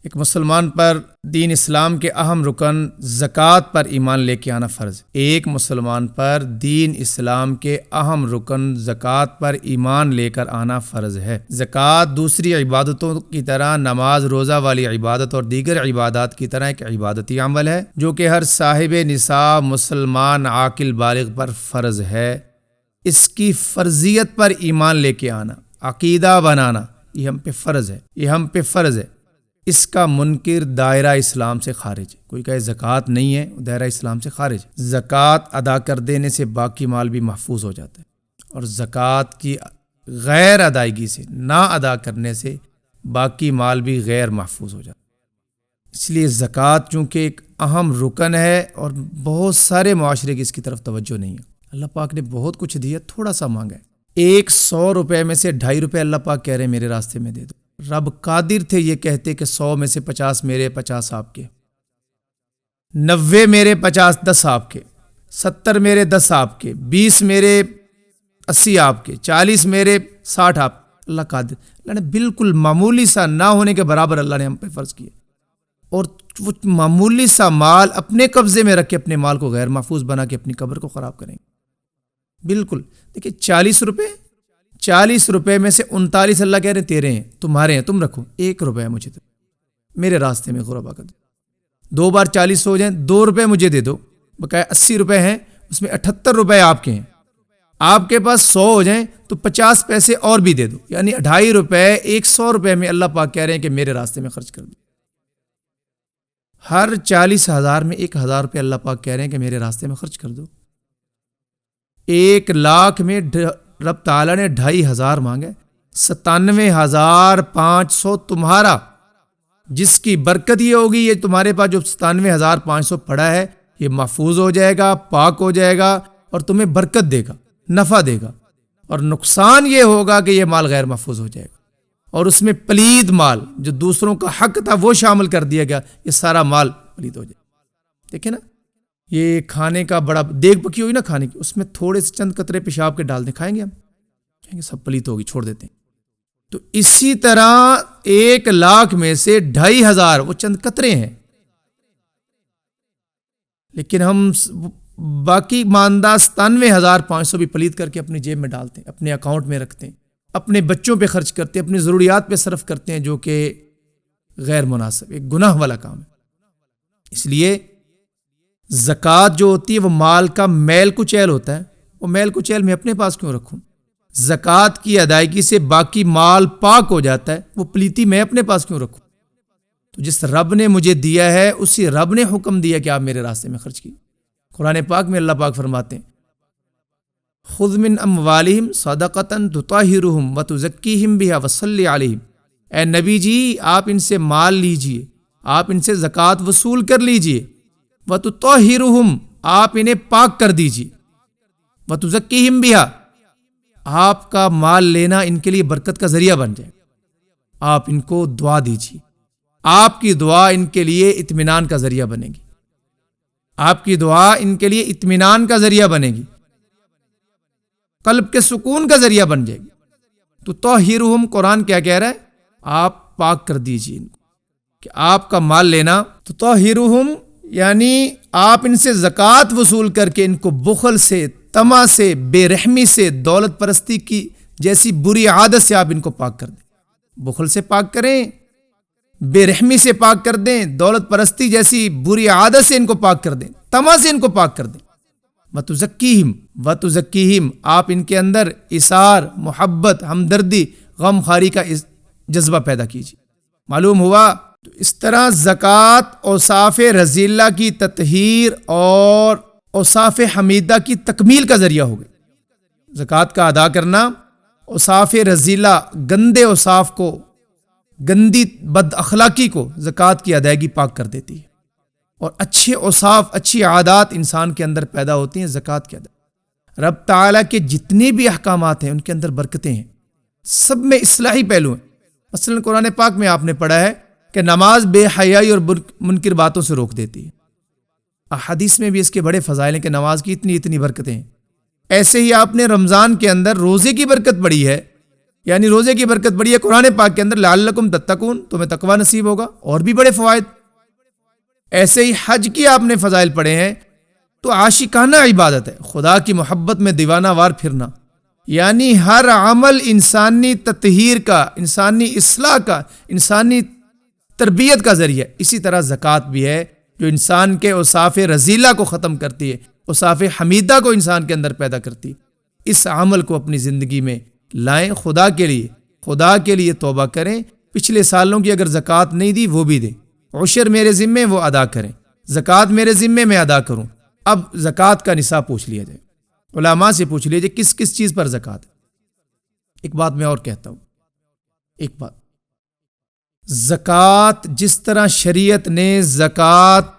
ایک مسلمان پر دین اسلام کے اہم رکن زکوٰۃ پر ایمان لے کے آنا فرض ہے۔ ایک مسلمان پر دین اسلام کے اہم رکن زکوٰۃ پر ایمان لے کر آنا فرض ہے۔ زکوٰۃ دوسری عبادتوں کی طرح نماز، روزہ والی عبادت اور دیگر عبادات کی طرح ایک عبادتی عمل ہے جو کہ ہر صاحب نصاب مسلمان عاقل بالغ پر فرض ہے۔ اس کی فرضیت پر ایمان لے کے آنا، عقیدہ بنانا، یہ ہم پہ فرض ہے۔ اس کا منکر دائرہ اسلام سے خارج ہے۔ کوئی کہے زکوٰۃ نہیں ہے، دائرہ اسلام سے خارج ہے۔ زکوٰۃ ادا کر دینے سے باقی مال بھی محفوظ ہو جاتا ہے، اور زکوٰۃ کی غیر ادائیگی سے، نہ ادا کرنے سے باقی مال بھی غیر محفوظ ہو جاتا ہے۔ اس لیے زکوٰۃ چونکہ ایک اہم رکن ہے اور بہت سارے معاشرے کی اس کی طرف توجہ نہیں ہے۔ اللہ پاک نے بہت کچھ دیا، تھوڑا سا مانگا ہے۔ 100 روپے میں سے 2.5 روپے اللہ پاک کہہ رہے ہیں میرے راستے میں دے دو۔ رب قادر تھے یہ کہتے کہ 100 میں سے 50 میرے، 50 آپ کے، 90 میرے، 50 10 آپ کے، 70 میرے، 10 آپ کے، 20 میرے، 80 آپ کے، 40 میرے، 60 آپ۔ اللہ قادر، اللہ نے بالکل معمولی سا نہ ہونے کے برابر اللہ نے ہم پہ فرض کیا، اور وہ معمولی سا مال اپنے قبضے میں رکھ کے اپنے مال کو غیر محفوظ بنا کے اپنی قبر کو خراب کریں گے۔ بالکل دیکھیں 40 روپے میں سے 39 اللہ کہہ رہے ہیں تیرے ہیں، تمہارے ہیں، تم رکھو۔ 1 روپے مجھے دو، میرے راستے میں غربا کر دو۔ 2 بار 40 ہو جائیں، 2 روپے مجھے دے دو، بقایا 80 روپے ہیں، اس میں 78 روپے آپ کے ہیں۔ آپ کے پاس 100 ہو جائیں تو 50 پیسے اور بھی دے دو، یعنی 2.5 روپے 100 روپے میں اللہ پاک کہہ رہے ہیں کہ میرے راستے میں خرچ کر دو۔ ہر 40,000 میں 1,000 روپے اللہ پاک کہہ رہے ہیں کہ میرے راستے میں خرچ کر دو۔ 1 لاکھ میں رب تعالیٰ نے 2,500 مانگے، 97,500 تمہارا، جس کی برکت یہ ہوگی، یہ تمہارے پاس جو 97,500 پڑا ہے یہ محفوظ ہو جائے گا، پاک ہو جائے گا، اور تمہیں برکت دے گا، نفع دے گا۔ اور نقصان یہ ہوگا کہ یہ مال غیر محفوظ ہو جائے گا، اور اس میں پلید مال جو دوسروں کا حق تھا وہ شامل کر دیا گیا، یہ سارا مال پلید ہو جائے گا۔ دیکھیں نا، یہ کھانے کا بڑا دیگ پکی ہوئی نا کھانے کی، اس میں تھوڑے سے چند قطرے پیشاب کے ڈال دیں، کھائیں گے ہم؟ کہیں گے سب پلیت ہوگی، چھوڑ دیتے ہیں۔ تو اسی طرح 1 لاکھ میں سے 2,500 وہ چند قطرے ہیں، لیکن ہم باقی ماندہ 97,500 بھی پلیت کر کے اپنی جیب میں ڈالتے ہیں، اپنے اکاؤنٹ میں رکھتے ہیں، اپنے بچوں پہ خرچ کرتے ہیں، اپنی ضروریات پہ صرف کرتے ہیں، جو کہ غیر مناسب، ایک گناہ والا کام ہے۔ اس لیے زکوٰۃ جو ہوتی ہے وہ مال کا میل کچیل ہوتا ہے، وہ میل کچیل میں اپنے پاس کیوں رکھوں؟ زکوٰۃ کی ادائیگی سے باقی مال پاک ہو جاتا ہے، وہ پلیتی میں اپنے پاس کیوں رکھوں؟ تو جس رب نے مجھے دیا ہے اسی رب نے حکم دیا کہ آپ میرے راستے میں خرچ کیجیے۔ قرآن پاک میں اللہ پاک فرماتے ہیں خذ من اموالہم صدقۃ تطہرہم وتزکیہم بہا وصلی علیہم، اے نبی جی آپ ان سے مال لیجئے، آپ ان سے زکوٰۃ وصول کر لیجئے، وتطہرہم آپ انہیں پاک کر دیجئے، وتزکیہم بہا آپ کا مال لینا ان کے لیے برکت کا ذریعہ بن جائے، آپ ان کو دعا دیجئے، آپ کی دعا ان کے لیے اطمینان کا ذریعہ بنے گی، آپ کی دعا ان کے لیے اطمینان کا ذریعہ بنے گی، قلب کے سکون کا ذریعہ بن جائے گی۔ تو طاہرہم قرآن کیا کہہ رہا ہے؟ آپ پاک کر دیجئے ان کو، کہ آپ کا مال لینا تو طاہرہم یعنی آپ ان سے زکوٰۃ وصول کر کے ان کو بخل سے، طمع سے، بے رحمی سے، دولت پرستی کی جیسی بری عادت سے آپ ان کو پاک کر دیں۔ بخل سے پاک کریں، بے رحمی سے پاک کر دیں، دولت پرستی جیسی بری عادت سے ان کو پاک کر دیں، طمع سے ان کو پاک کر دیں۔ وتزکیہم آپ ان کے اندر اثار، محبت، ہمدردی، غم خواری کا جذبہ پیدا کیجیے۔ معلوم ہوا تو اس طرح زکوٰۃ اوصاف رذیلہ کی تطہیر اور اوصاف حمیدہ کی تکمیل کا ذریعہ ہو گئی۔ زکوٰۃ کا ادا کرنا اوصاف رذیلہ، گندے اوصاف کو، گندی بد اخلاقی کو زکوٰۃ کی ادائیگی پاک کر دیتی ہے، اور اچھے اوصاف، اچھی عادات انسان کے اندر پیدا ہوتی ہیں زکوٰۃ کے ادا۔ رب تعالیٰ کے جتنے بھی احکامات ہیں ان کے اندر برکتیں ہیں، سب میں اصلاحی پہلو ہیں۔ مثلا قرآن پاک میں آپ نے پڑھا ہے کہ نماز بے حیائی اور منکر باتوں سے روک دیتی ہے۔ احادیث میں بھی اس کے بڑے فضائل ہیں کہ نماز کی اتنی برکتیں ہیں۔ ایسے ہی آپ نے رمضان کے اندر روزے کی برکت پڑھی ہے یعنی روزے کی برکت بڑی ہے قرآن پاک کے اندر، لعلکم تتقون، تمہیں تقوی نصیب ہوگا، اور بھی بڑے فوائد۔ ایسے ہی حج کی آپ نے فضائل پڑھے ہیں، تو عاشقانہ عبادت ہے، خدا کی محبت میں دیوانہ وار پھرنا، یعنی ہر عمل انسانی تطہیر کا، انسانی اصلاح کا، انسانی تربیت کا ذریعہ۔ اسی طرح زکوٰۃ بھی ہے جو انسان کے اوصاف رذیلہ کو ختم کرتی ہے، اوصاف حمیدہ کو انسان کے اندر پیدا کرتی ہے۔ اس عمل کو اپنی زندگی میں لائیں، خدا کے لیے توبہ کریں۔ پچھلے سالوں کی اگر زکوٰۃ نہیں دی وہ بھی دیں، عشر میرے ذمے وہ ادا کریں، زکوٰۃ میرے ذمے میں ادا کروں۔ اب زکوٰۃ کا نصاب پوچھ لیا جائے، علماء سے پوچھ لیجیے کس کس چیز پر زکوٰۃ ہے۔ ایک بات میں اور کہتا ہوں، ایک بات، زکوٰۃ جس طرح شریعت نے زکوٰۃ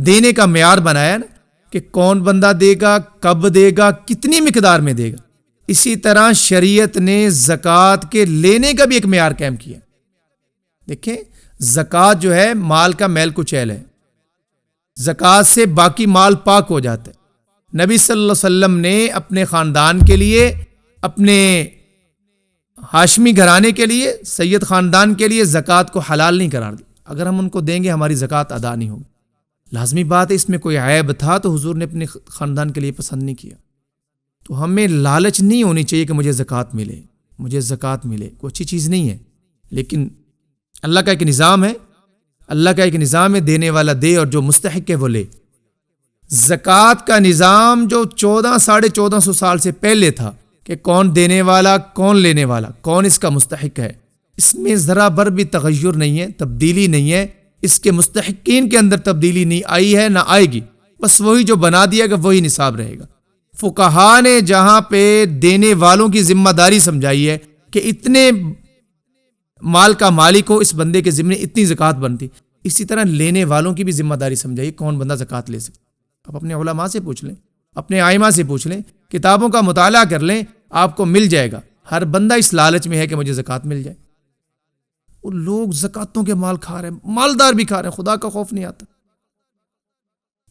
دینے کا معیار بنایا نا کہ کون بندہ دے گا، کب دے گا، کتنی مقدار میں دے گا، اسی طرح شریعت نے زکوٰۃ کے لینے کا بھی ایک معیار قائم کیا۔ دیکھیں، زکوٰۃ جو ہے مال کا میل کچیل ہے، زکوٰۃ سے باقی مال پاک ہو جاتا ہے۔ نبی صلی اللہ علیہ وسلم نے اپنے خاندان کے لیے، اپنے ہاشمی گھرانے کے لیے، سید خاندان کے لیے زکوٰۃ کو حلال نہیں قرار دی۔ اگر ہم ان کو دیں گے ہماری زکوٰۃ ادا نہیں ہوگی۔ لازمی بات ہے، اس میں کوئی عیب تھا تو حضور نے اپنے خاندان کے لیے پسند نہیں کیا۔ تو ہمیں لالچ نہیں ہونی چاہیے کہ مجھے زکوٰۃ ملے، کوئی اچھی چیز نہیں ہے، لیکن اللہ کا ایک نظام ہے، دینے والا دے اور جو مستحق ہے وہ لے۔ زکوٰۃ کا نظام جو 1450 سال سے پہلے تھا کہ کون دینے والا، کون لینے والا، کون اس کا مستحق ہے، اس میں ذرا بر بھی تغیر نہیں ہے، تبدیلی نہیں ہے، اس کے مستحقین کے اندر تبدیلی نہیں آئی ہے، نہ آئے گی، بس وہی جو بنا دیا گا وہی نصاب رہے گا۔ فقہا نے جہاں پہ دینے والوں کی ذمہ داری سمجھائی ہے کہ اتنے مال کا مالک ہو، اس بندے کے ذمہ اتنی زکوٰۃ بنتی، اسی طرح لینے والوں کی بھی ذمہ داری سمجھائی کون بندہ زکوٰۃ لے سکتا۔ آپ اپنے علماء سے پوچھ لیں، اپنے ائمہ سے پوچھ لیں، کتابوں کا مطالعہ کر لیں، آپ کو مل جائے گا۔ ہر بندہ اس لالچ میں ہے کہ مجھے زکوٰۃ مل جائے۔ وہ لوگ زکوٰۃوں کے مال کھا رہے ہیں، مالدار بھی کھا رہے ہیں، خدا کا خوف نہیں آتا۔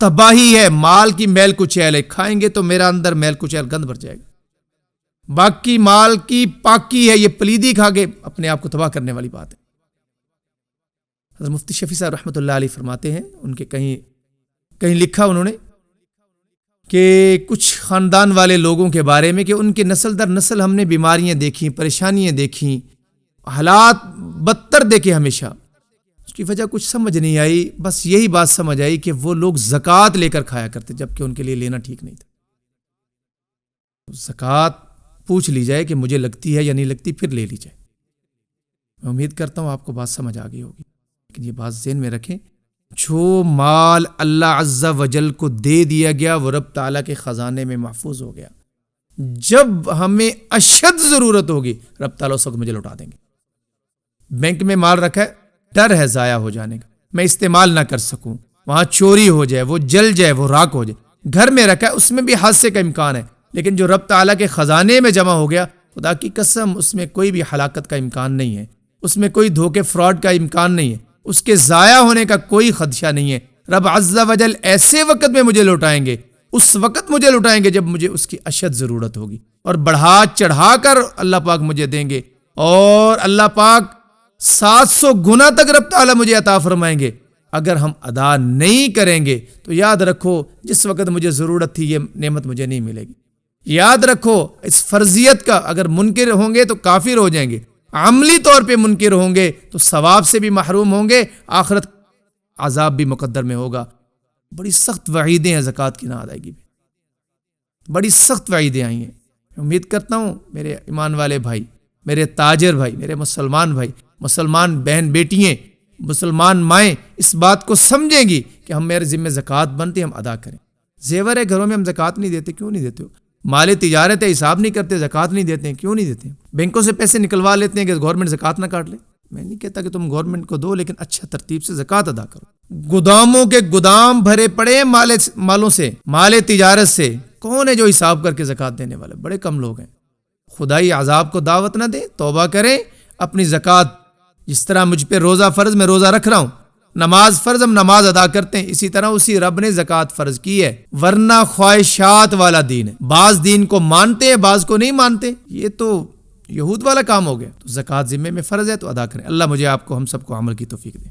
تباہی ہے، مال کی میل کچیل ہے، کھائیں گے تو میرا اندر میل کچیل گند بھر جائے گا۔ باقی مال کی پاکی ہے، یہ پلیدی کھا کے اپنے آپ کو تباہ کرنے والی بات ہے۔ حضرت مفتی شفیع صاحب رحمۃ اللہ علیہ فرماتے ہیں، ان کے کہیں لکھا انہوں نے کہ کچھ خاندان والے لوگوں کے بارے میں کہ ان کے نسل در نسل ہم نے بیماریاں دیکھیں، پریشانیاں دیکھیں، حالات بدتر دیکھے ہمیشہ۔ اس کی وجہ کچھ سمجھ نہیں آئی، بس یہی بات سمجھ آئی کہ وہ لوگ زکوٰۃ لے کر کھایا کرتے جبکہ ان کے لیے لینا ٹھیک نہیں تھا۔ زکوٰۃ پوچھ لی جائے کہ مجھے لگتی ہے یا نہیں لگتی، پھر لے لی جائے۔ میں امید کرتا ہوں آپ کو بات سمجھ آ گئی ہوگی، لیکن یہ بات ذہن میں رکھیں، جو مال اللہ عز و جل کو دے دیا گیا وہ رب تعالیٰ کے خزانے میں محفوظ ہو گیا۔ جب ہمیں اشد ضرورت ہوگی رب تعالیٰ اس وقت مجھے لوٹا دیں گے۔ بینک میں مال رکھا ہے، ڈر ہے ضائع ہو جانے کا، میں استعمال نہ کر سکوں، وہاں چوری ہو جائے، وہ جل جائے، وہ راکھ ہو جائے۔ گھر میں رکھا ہے، اس میں بھی حادثے کا امکان ہے، لیکن جو رب تعالیٰ کے خزانے میں جمع ہو گیا، خدا کی قسم اس میں کوئی بھی ہلاکت کا امکان نہیں ہے، اس میں کوئی دھوکے فراڈ کا امکان نہیں ہے، اس کے ضائع ہونے کا کوئی خدشہ نہیں ہے۔ رب عز و جل ایسے وقت میں مجھے لوٹائیں گے، اس وقت مجھے لوٹائیں گے جب مجھے اس کی اشد ضرورت ہوگی، اور بڑھا چڑھا کر اللہ پاک مجھے دیں گے، اور اللہ پاک 700 گنا تک رب تعالیٰ مجھے عطا فرمائیں گے۔ اگر ہم ادا نہیں کریں گے تو یاد رکھو جس وقت مجھے ضرورت تھی یہ نعمت مجھے نہیں ملے گی۔ یاد رکھو اس فرضیت کا، اگر منکر ہوں گے تو کافر ہو جائیں گے، عملی طور پہ منکر ہوں گے تو ثواب سے بھی محروم ہوں گے، آخرت عذاب بھی مقدر میں ہوگا۔ بڑی سخت وعیدیں ہیں زکوٰۃ کی نا ادائیگی پہ، بڑی سخت وعیدیں آئی ہیں۔ امید کرتا ہوں میرے ایمان والے بھائی، میرے تاجر بھائی، میرے مسلمان بھائی، مسلمان بہن بیٹیاں، مسلمان مائیں اس بات کو سمجھیں گی کہ ہم میرے ذمہ زکوٰۃ بنتی ہم ادا کریں۔ زیور ہے گھروں میں ہم زکوٰۃ نہیں دیتے، کیوں نہیں دیتے ہو؟ مال تجارت ہے، حساب نہیں کرتے، زکوٰۃ نہیں دیتے ہیں، کیوں نہیں دیتے ہیں؟ بینکوں سے پیسے نکلوا لیتے ہیں کہ گورنمنٹ زکوٰۃ نہ کاٹ لے۔ میں نہیں کہتا کہ تم گورنمنٹ کو دو، لیکن اچھا ترتیب سے زکوٰۃ ادا کرو۔ گوداموں کے گودام بھرے پڑے ہیں مالوں سے، مال تجارت سے، کون ہے جو حساب کر کے زکوٰۃ دینے والے؟ بڑے کم لوگ ہیں۔ خدائی عذاب کو دعوت نہ دیں، توبہ کریں، اپنی زکوٰۃ، جس طرح مجھ پہ روزہ فرض میں روزہ رکھ رہا ہوں، نماز فرض ہم نماز ادا کرتے ہیں، اسی طرح اسی رب نے زکوٰۃ فرض کی ہے، ورنہ خواہشات والا دین ہے۔ بعض دین کو مانتے ہیں، بعض کو نہیں مانتے، یہ تو یہود والا کام ہو گیا تو زکوٰۃ ذمے میں فرض ہے تو ادا کریں۔ اللہ مجھے آپ کو ہم سب کو عمل کی توفیق دے۔